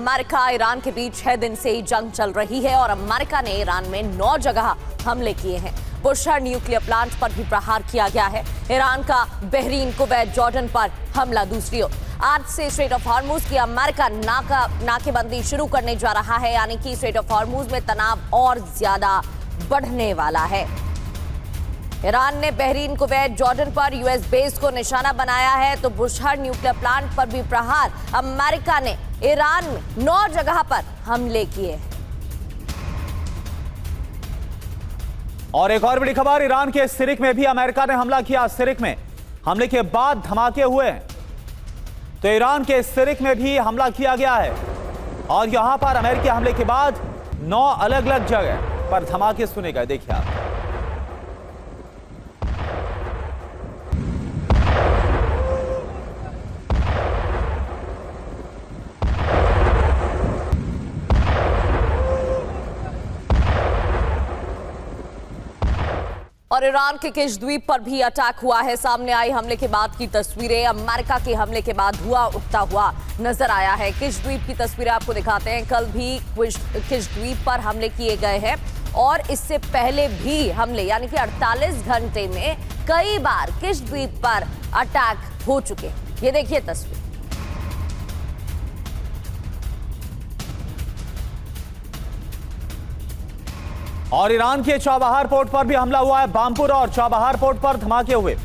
America Iran के बीच 6 दिन से जंग चल रही है और अमेरिका ने ईरान में 9 जगह हमले किए हैं। बुशहर न्यूक्लियर प्लांट पर भी प्रहार किया गया है। ईरान का बहरीन, कुवैत, जॉर्डन पर हमला दूसरी ओर। आज से स्ट्रेट ऑफ हॉर्मुज की अमेरिका नाकेबंदी शुरू करने जा रहा है, यानी कि स्ट्रेट ऑफ हॉर्मुज में तनाव और ज्यादा बढ़ने वाला है। ईरान ने बहरीन, कुवैत, जॉर्डन पर यूएस बेस को निशाना बनाया है, तो बुशहर न्यूक्लियर प्लांट पर भी प्रहार। अमेरिका ने ईरान में 9 जगह पर हमले किए। और एक और बड़ी खबर, ईरान के सिरिक में भी अमेरिका ने हमला किया। सिरिक में हमले के बाद धमाके हुए हैं, तो ईरान के सिरिक में भी हमला किया गया है और यहां पर अमेरिकी हमले के बाद 9 अलग अलग जगह पर धमाके सुने गए। देखिए आप। और ईरान के किश द्वीप पर भी अटैक हुआ है। सामने आई हमले के बाद की तस्वीरें। अमेरिका के हमले के बाद धुआं उठता हुआ नजर आया है। किश द्वीप की तस्वीरें आपको दिखाते हैं। कल भी किश द्वीप पर हमले किए गए हैं और इससे पहले भी हमले, यानी कि 48 घंटे में कई बार किश द्वीप पर अटैक हो चुके। ये देखिए तस्वीर। और ईरान के चाबहार पोर्ट पर भी हमला हुआ है। बामपुर और चाबहार पोर्ट पर धमाके हुए,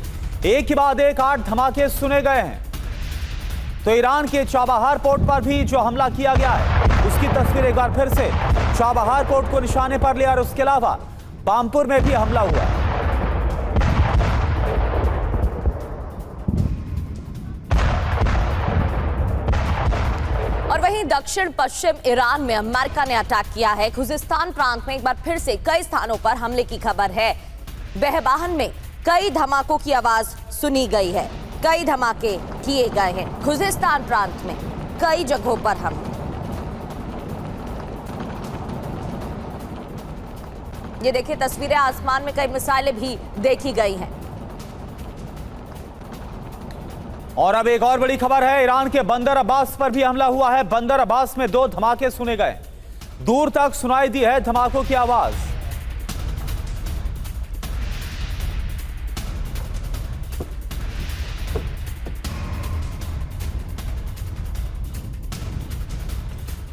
एक के बाद एक 8 धमाके सुने गए हैं। तो ईरान के चाबहार पोर्ट पर भी जो हमला किया गया है, उसकी तस्वीर एक बार फिर से। चाबहार पोर्ट को निशाने पर लिया और उसके अलावा बामपुर में भी हमला हुआ है। और वहीं दक्षिण पश्चिम ईरान में अमेरिका ने अटैक किया है। खुजिस्तान प्रांत में एक बार फिर से कई स्थानों पर हमले की खबर है। बहबाहन में कई धमाकों की आवाज सुनी गई है। कई धमाके किए गए हैं खुजिस्तान प्रांत में कई जगहों पर। हम ये देखिए तस्वीरें। आसमान में कई मिसाइलें भी देखी गई हैं। और अब एक और बड़ी खबर है, ईरान के बंदर अब्बास पर भी हमला हुआ है। बंदर अब्बास में 2 धमाके सुने गए। दूर तक सुनाई दी है धमाकों की आवाज।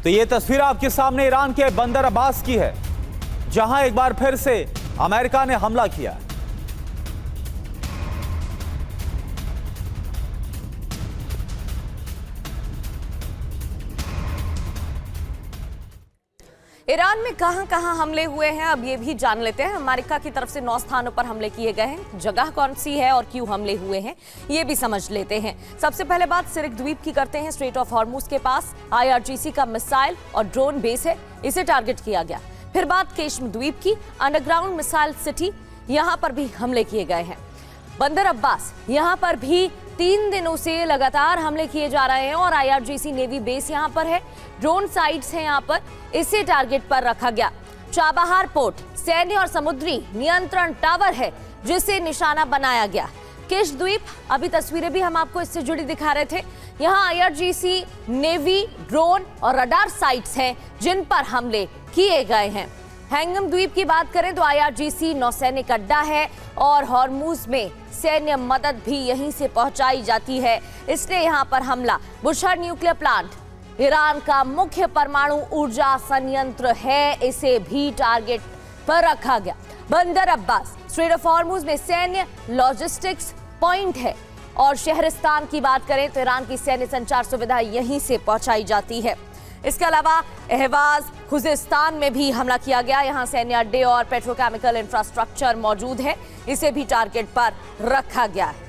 तो ये तस्वीर आपके सामने ईरान के बंदर अब्बास की है, जहां एक बार फिर से अमेरिका ने हमला किया। ईरान में कहां-कहां हमले हुए हैं, अब ये भी जान लेते हैं। अमेरिका की तरफ से 9 स्थानों पर हमले किए गए हैं। जगह कौन सी है और क्यों हमले हुए हैं, ये भी समझ लेते हैं। सबसे पहले बात सिरिक द्वीप की करते हैं। स्ट्रेट ऑफ हॉर्मुज के पास IRGC का मिसाइल और ड्रोन बेस है, इसे टारगेट किया गया। फिर बात केश्म द्वीप की, अंडरग्राउंड मिसाइल सिटी, यहां पर भी हमले किए गए हैं। बंदर अब्बास, यहां पर भी 3 दिनों से लगातार हमले किए जा रहे हैं और IRGC नेवी बेस यहां पर है। ड्रोन साइट्स हैं यहां पर, इसे टारगेट पर रखा गया। चाबहार पोर्ट सैन्य और समुद्री नियंत्रण टावर है, जिसे निशाना बनाया गया। किश द्वीप, अभी तस्वीरें भी हम आपको इससे जुड़ी दिखा रहे थे। यहाँ IRGC नेवी ड्रोन और रडार साइट्स हैं, जिन पर हमले किए गए हैं। हैंगम द्वीप की बात करें तो IRGC नौसैनिक अड्डा है और हॉर्मुज में सैन्य मदद भी यहीं से पहुंचाई जाती है, इसलिए यहां पर हमला। बुशहर न्यूक्लियर प्लांट ईरान का मुख्य परमाणु ऊर्जा संयंत्र है, इसे भी टारगेट पर रखा गया। बंदर अब्बास स्ट्रेट ऑफ हॉर्मुज में सैन्य लॉजिस्टिक्स पॉइंट है और शहरिस्तान की बात करें तो ईरान की सैन्य संचार सुविधा यहीं से पहुंचाई जाती है। इसके अलावा अहवाज, खुजिस्तान में भी हमला किया गया। यहां सैन्य अड्डे और पेट्रोकेमिकल इंफ्रास्ट्रक्चर मौजूद है, इसे भी टारगेट पर रखा गया है।